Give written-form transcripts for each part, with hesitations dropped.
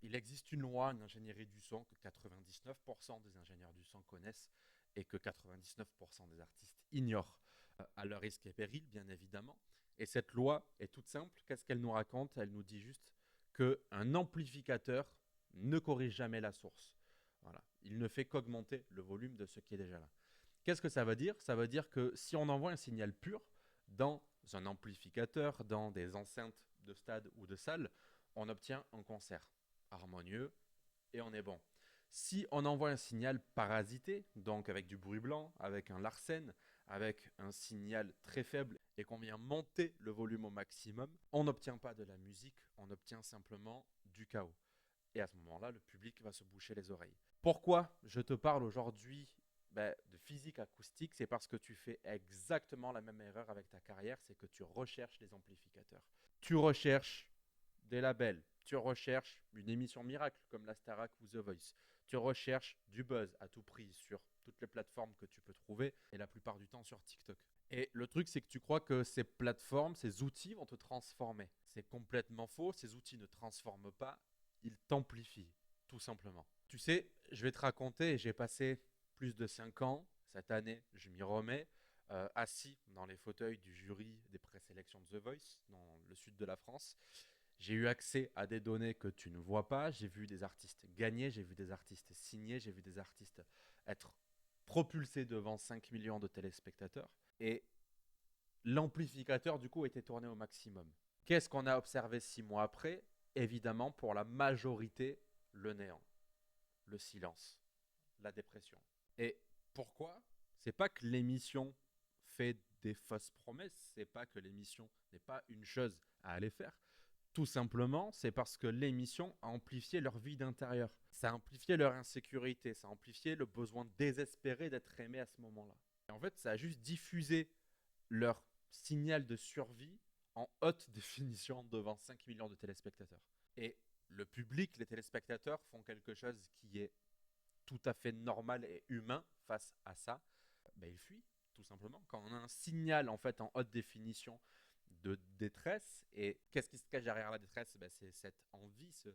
Il existe une loi en ingénierie du son que 99% des ingénieurs du son connaissent et que 99% des artistes ignorent, à leur risque et péril, bien évidemment. Et cette loi est toute simple. Qu'est-ce qu'elle nous raconte? Elle nous dit juste qu'un amplificateur ne corrige jamais la source. Voilà. Il ne fait qu'augmenter le volume de ce qui est déjà là. Qu'est-ce que ça veut dire? Ça veut dire que si on envoie un signal pur dans un amplificateur, dans des enceintes de stade ou de salle, on obtient un concert harmonieux et on est bon. Si on envoie un signal parasité, donc avec du bruit blanc, avec un Larsen, avec un signal très faible et qu'on vient monter le volume au maximum, on n'obtient pas de la musique, on obtient simplement du chaos. Et à ce moment-là, le public va se boucher les oreilles. Pourquoi je te parle aujourd'hui de physique acoustique? C'est parce que tu fais exactement la même erreur avec ta carrière, c'est que tu recherches les amplificateurs. Tu recherches des labels, tu recherches une émission miracle comme la Starac ou The Voice, tu recherches du buzz à tout prix sur toutes les plateformes que tu peux trouver et la plupart du temps sur TikTok. Et le truc, c'est que tu crois que ces plateformes, ces outils vont te transformer. C'est complètement faux, ces outils ne transforment pas, ils t'amplifient, tout simplement. Tu sais, je vais te raconter, j'ai passé plus de 5 ans, cette année, je m'y remets, assis dans les fauteuils du jury des présélections de The Voice, dans le sud de la France. J'ai eu accès à des données que tu ne vois pas. J'ai vu des artistes gagner, j'ai vu des artistes signer, j'ai vu des artistes être propulsés devant 5 millions de téléspectateurs. Et l'amplificateur, du coup, était tourné au maximum. Qu'est-ce qu'on a observé 6 mois après? Évidemment, pour la majorité, le néant, le silence, la dépression. Et pourquoi? C'est pas que l'émission fait des fausses promesses, c'est pas que l'émission n'est pas une chose à aller faire. Tout simplement, c'est parce que l'émission a amplifié leur vide intérieur. Ça a amplifié leur insécurité, ça a amplifié le besoin désespéré d'être aimé à ce moment-là. Et en fait, ça a juste diffusé leur signal de survie en haute définition devant 5 millions de téléspectateurs. Et le public, les téléspectateurs font quelque chose qui est tout à fait normal et humain face à ça. Ils fuient, tout simplement. Quand on a un signal en fait en haute définition de détresse. Et qu'est-ce qui se cache derrière la détresse? C'est cette envie, ce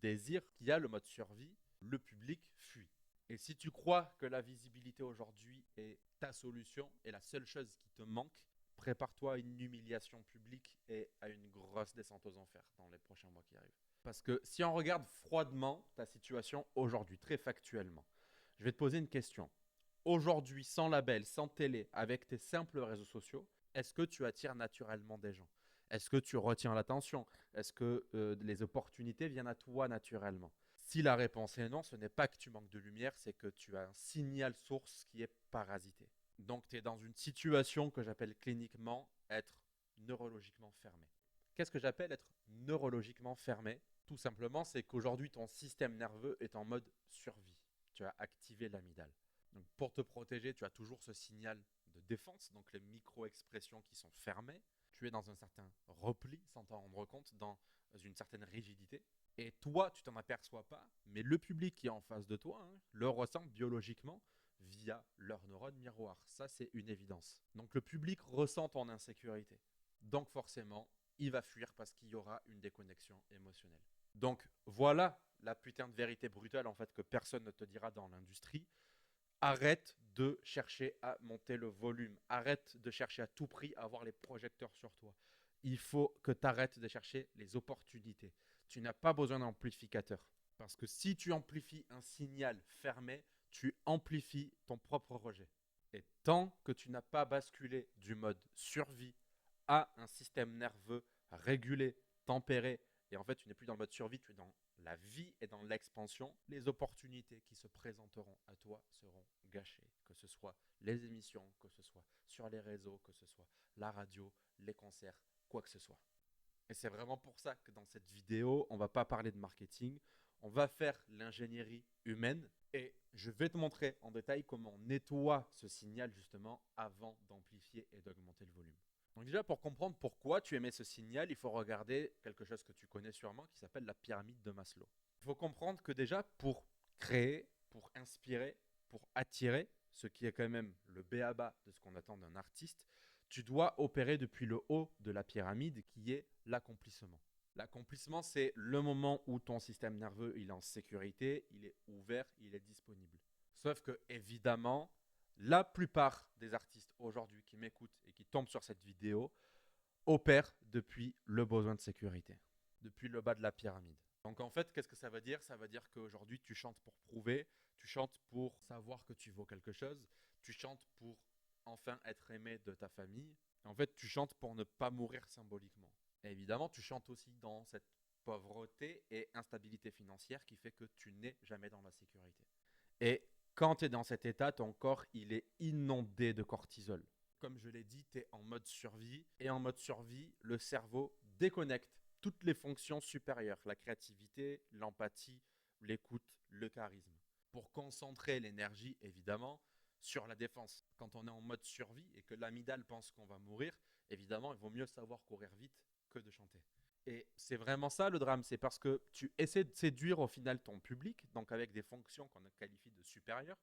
désir qui a le mode survie. Le public fuit. Et si tu crois que la visibilité aujourd'hui est ta solution et la seule chose qui te manque, prépare-toi à une humiliation publique et à une grosse descente aux enfers dans les prochains mois qui arrivent. Parce que si on regarde froidement ta situation aujourd'hui, très factuellement, je vais te poser une question. Aujourd'hui, sans label, sans télé, avec tes simples réseaux sociaux, est-ce que tu attires naturellement des gens? Est-ce que tu retiens l'attention? Est-ce que les opportunités viennent à toi naturellement? Si la réponse est non, ce n'est pas que tu manques de lumière, c'est que tu as un signal source qui est parasité. Donc tu es dans une situation que j'appelle cliniquement être neurologiquement fermé. Qu'est-ce que j'appelle être neurologiquement fermé? Tout simplement, c'est qu'aujourd'hui, ton système nerveux est en mode survie. Tu as activé l'amygdale. Donc pour te protéger, tu as toujours ce signal de défense, donc les micro-expressions qui sont fermées. Tu es dans un certain repli sans t'en rendre compte, dans une certaine rigidité. Et toi, tu t'en aperçois pas, mais le public qui est en face de toi le ressent biologiquement via leurs neurones miroirs. Ça, c'est une évidence. Donc le public ressent ton insécurité. Donc forcément, il va fuir parce qu'il y aura une déconnexion émotionnelle. Donc voilà la putain de vérité brutale en fait que personne ne te dira dans l'industrie. Arrête de chercher à monter le volume. Arrête de chercher à tout prix à avoir les projecteurs sur toi. Il faut que tu arrêtes de chercher les opportunités. Tu n'as pas besoin d'amplificateur. Parce que si tu amplifies un signal fermé, tu amplifies ton propre rejet. Et tant que tu n'as pas basculé du mode survie à un système nerveux régulé, tempéré, et en fait tu n'es plus dans le mode survie, tu es dans la vie et dans l'expansion, les opportunités qui se présenteront à toi seront gâchées. Que ce soit les émissions, que ce soit sur les réseaux, que ce soit la radio, les concerts, quoi que ce soit. Et c'est vraiment pour ça que dans cette vidéo, on ne va pas parler de marketing, on va faire l'ingénierie humaine et je vais te montrer en détail comment on nettoie ce signal justement avant d'amplifier et d'augmenter le volume. Donc déjà, pour comprendre pourquoi tu émets ce signal, il faut regarder quelque chose que tu connais sûrement qui s'appelle la pyramide de Maslow. Il faut comprendre que déjà, pour créer, pour inspirer, pour attirer, ce qui est quand même le b.a.-ba de ce qu'on attend d'un artiste, tu dois opérer depuis le haut de la pyramide qui est l'accomplissement. L'accomplissement, c'est le moment où ton système nerveux il est en sécurité, il est ouvert, il est disponible. Sauf que, évidemment, la plupart des artistes aujourd'hui qui m'écoutent et qui tombent sur cette vidéo opèrent depuis le besoin de sécurité, depuis le bas de la pyramide. Donc en fait, qu'est-ce que ça veut dire? Ça veut dire qu'aujourd'hui, tu chantes pour prouver, tu chantes pour savoir que tu vaux quelque chose, tu chantes pour enfin être aimé de ta famille. En fait, tu chantes pour ne pas mourir symboliquement. Et évidemment, tu chantes aussi dans cette pauvreté et instabilité financière qui fait que tu n'es jamais dans la sécurité. Et quand tu es dans cet état, ton corps, il est inondé de cortisol. Comme je l'ai dit, tu es en mode survie. Et en mode survie, le cerveau déconnecte toutes les fonctions supérieures, la créativité, l'empathie, l'écoute, le charisme, pour concentrer l'énergie, évidemment, sur la défense. Quand on est en mode survie et que l'amygdale pense qu'on va mourir, évidemment, il vaut mieux savoir courir vite que de chanter. Et c'est vraiment ça le drame, c'est parce que tu essaies de séduire au final ton public, donc avec des fonctions qu'on qualifie de supérieures,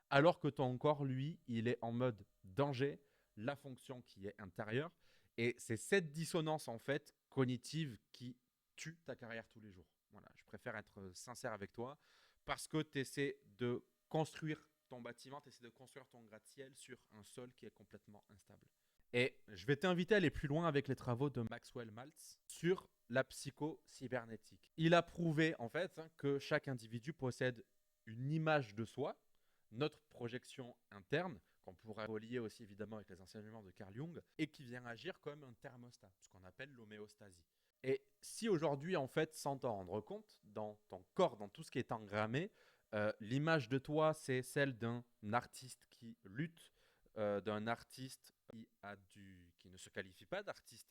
alors que ton corps, lui, il est en mode danger, la fonction qui est intérieure. Et c'est cette dissonance, en fait, cognitive qui tue ta carrière tous les jours. Voilà, je préfère être sincère avec toi parce que tu essaies de construire ton bâtiment, tu essaies de construire ton gratte-ciel sur un sol qui est complètement instable. Et je vais t'inviter à aller plus loin avec les travaux de Maxwell Maltz sur la psycho-cybernétique. Il a prouvé en fait que chaque individu possède une image de soi, notre projection interne, qu'on pourrait relier aussi évidemment avec les enseignements de Carl Jung, et qui vient agir comme un thermostat, ce qu'on appelle l'homéostasie. Et si aujourd'hui, en fait, sans t'en rendre compte, dans ton corps, dans tout ce qui est engrammé, l'image de toi, c'est celle d'un artiste qui lutte, d'un artiste qui ne se qualifie pas d'artiste,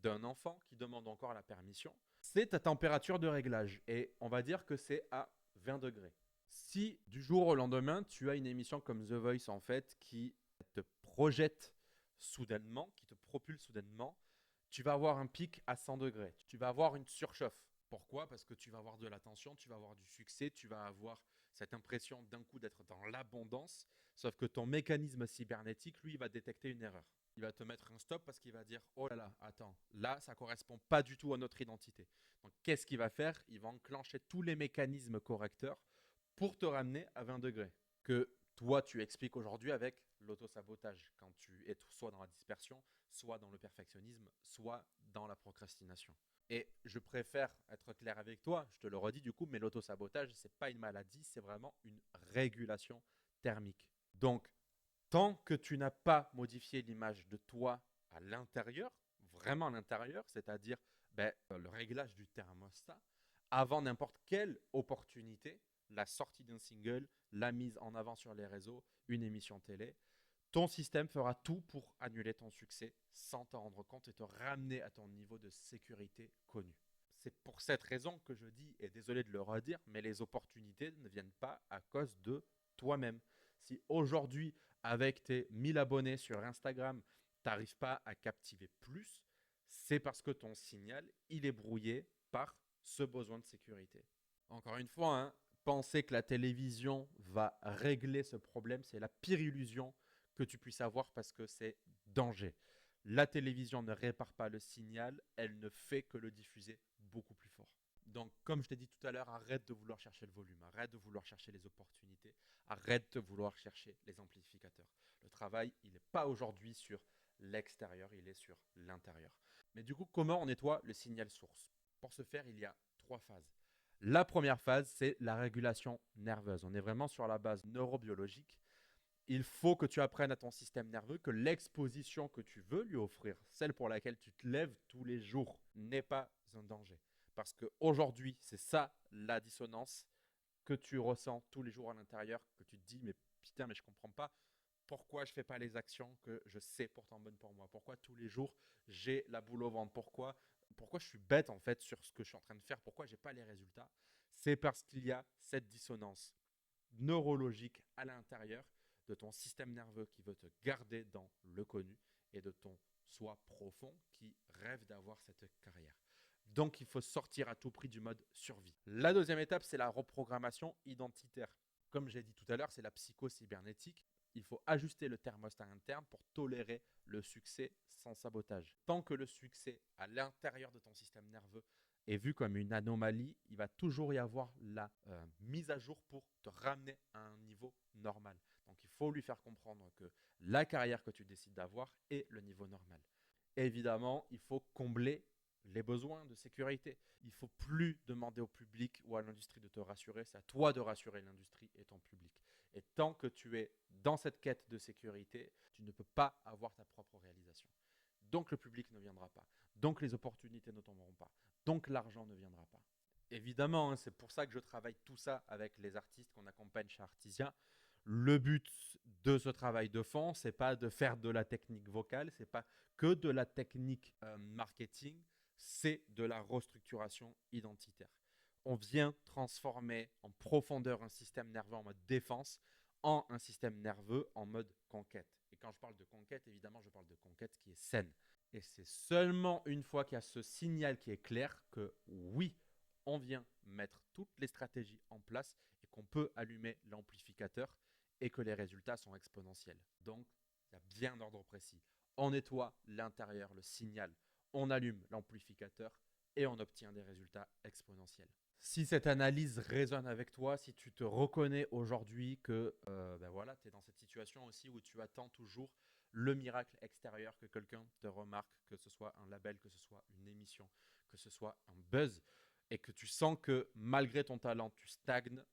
d'un enfant qui demande encore la permission, c'est ta température de réglage. Et on va dire que c'est à 20 degrés. Si du jour au lendemain, tu as une émission comme The Voice, en fait, qui te projette soudainement, qui te propulse soudainement, tu vas avoir un pic à 100 degrés. Tu vas avoir une surchauffe. Pourquoi? Parce que tu vas avoir de l'attention, tu vas avoir du succès, tu vas avoir cette impression d'un coup d'être dans l'abondance, sauf que ton mécanisme cybernétique, lui, va détecter une erreur. Il va te mettre un stop parce qu'il va dire oh là là, attends, là, ça ne correspond pas du tout à notre identité. Donc, qu'est-ce qu'il va faire? Il va enclencher tous les mécanismes correcteurs pour te ramener à 20 degrés. Que toi, tu expliques aujourd'hui avec l'autosabotage, quand tu es soit dans la dispersion, soit dans le perfectionnisme, soit dans la procrastination. Et je préfère être clair avec toi, je te le redis du coup, mais l'autosabotage, ce n'est pas une maladie, c'est vraiment une régulation thermique. Donc, tant que tu n'as pas modifié l'image de toi à l'intérieur, vraiment à l'intérieur, c'est-à-dire le réglage du thermostat, avant n'importe quelle opportunité, la sortie d'un single, la mise en avant sur les réseaux, une émission télé, ton système fera tout pour annuler ton succès sans t'en rendre compte et te ramener à ton niveau de sécurité connu. C'est pour cette raison que je dis, et désolé de le redire, mais les opportunités ne viennent pas à cause de toi-même. Si aujourd'hui, avec tes 1000 abonnés sur Instagram, tu n'arrives pas à captiver plus, c'est parce que ton signal, il est brouillé par ce besoin de sécurité. Encore une fois, penser que la télévision va régler ce problème, c'est la pire illusion que tu puisses avoir parce que c'est danger. La télévision ne répare pas le signal, elle ne fait que le diffuser beaucoup plus fort. Donc, comme je t'ai dit tout à l'heure, arrête de vouloir chercher le volume, arrête de vouloir chercher les opportunités, arrête de vouloir chercher les amplificateurs. Le travail, il n'est pas aujourd'hui sur l'extérieur, il est sur l'intérieur. Mais du coup, comment on nettoie le signal source? Pour ce faire, il y a 3 phases. La première phase, c'est la régulation nerveuse. On est vraiment sur la base neurobiologique. Il faut que tu apprennes à ton système nerveux que l'exposition que tu veux lui offrir, celle pour laquelle tu te lèves tous les jours, n'est pas un danger. Parce qu'aujourd'hui, c'est ça la dissonance que tu ressens tous les jours à l'intérieur, que tu te dis, mais putain, mais je ne comprends pas pourquoi je ne fais pas les actions que je sais pourtant bonnes pour moi. Pourquoi tous les jours, j'ai la boule au ventre. Pourquoi je suis bête en fait sur ce que je suis en train de faire. Pourquoi je n'ai pas les résultats. C'est parce qu'il y a cette dissonance neurologique à l'intérieur de ton système nerveux qui veut te garder dans le connu et de ton soi profond qui rêve d'avoir cette carrière. Donc, il faut sortir à tout prix du mode survie. La deuxième étape, c'est la reprogrammation identitaire. Comme j'ai dit tout à l'heure, c'est la psycho-cybernétique. il faut ajuster le thermostat interne pour tolérer le succès sans sabotage. Tant que le succès à l'intérieur de ton système nerveux est vu comme une anomalie, il va toujours y avoir la mise à jour pour te ramener à un niveau normal. Donc il faut lui faire comprendre que la carrière que tu décides d'avoir est le niveau normal. Évidemment, il faut combler les besoins de sécurité. Il ne faut plus demander au public ou à l'industrie de te rassurer, c'est à toi de rassurer l'industrie et ton public. Et tant que tu es dans cette quête de sécurité, tu ne peux pas avoir ta propre réalisation. Donc le public ne viendra pas. Donc les opportunités ne tomberont pas. Donc l'argent ne viendra pas. Évidemment, c'est pour ça que je travaille tout ça avec les artistes qu'on accompagne chez Artisia. Le but de ce travail de fond, c'est pas de faire de la technique vocale, c'est pas que de la technique marketing, c'est de la restructuration identitaire. On vient transformer en profondeur un système nerveux en mode défense en un système nerveux en mode conquête. Et quand je parle de conquête, évidemment, je parle de conquête qui est saine. Et c'est seulement une fois qu'il y a ce signal qui est clair que oui, on vient mettre toutes les stratégies en place et qu'on peut allumer l'amplificateur et que les résultats sont exponentiels. Donc, il y a bien un ordre précis. On nettoie l'intérieur, le signal, on allume l'amplificateur et on obtient des résultats exponentiels. Si cette analyse résonne avec toi, si tu te reconnais aujourd'hui que voilà, tu es dans cette situation aussi où tu attends toujours le miracle extérieur, que quelqu'un te remarque, que ce soit un label, que ce soit une émission, que ce soit un buzz, et que tu sens que malgré ton talent, tu stagnes,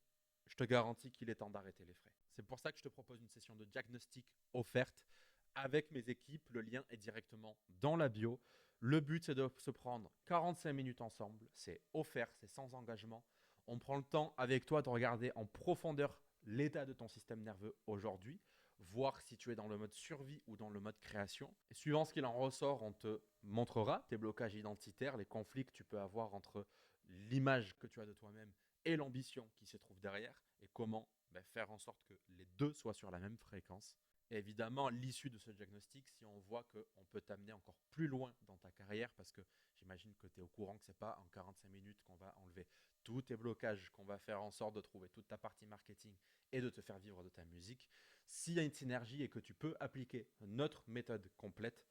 je te garantis qu'il est temps d'arrêter les frais. C'est pour ça que je te propose une session de diagnostic offerte avec mes équipes. Le lien est directement dans la bio. Le but, c'est de se prendre 45 minutes ensemble. C'est offert, c'est sans engagement. On prend le temps avec toi de regarder en profondeur l'état de ton système nerveux aujourd'hui, voir si tu es dans le mode survie ou dans le mode création. Et suivant ce qu'il en ressort, on te montrera tes blocages identitaires, les conflits que tu peux avoir entre l'image que tu as de toi-même et l'ambition qui se trouve derrière, et comment faire en sorte que les deux soient sur la même fréquence. Et évidemment, l'issue de ce diagnostic, si on voit qu'on peut t'amener encore plus loin dans ta carrière, parce que j'imagine que tu es au courant que ce n'est pas en 45 minutes qu'on va enlever tous tes blocages, qu'on va faire en sorte de trouver toute ta partie marketing et de te faire vivre de ta musique. S'il y a une synergie et que tu peux appliquer notre méthode complète,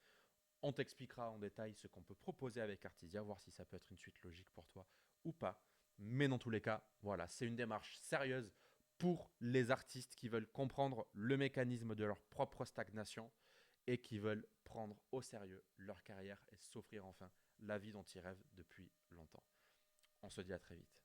on t'expliquera en détail ce qu'on peut proposer avec Artisia, voir si ça peut être une suite logique pour toi ou pas. Mais dans tous les cas, voilà, c'est une démarche sérieuse pour les artistes qui veulent comprendre le mécanisme de leur propre stagnation et qui veulent prendre au sérieux leur carrière et s'offrir enfin la vie dont ils rêvent depuis longtemps. On se dit à très vite.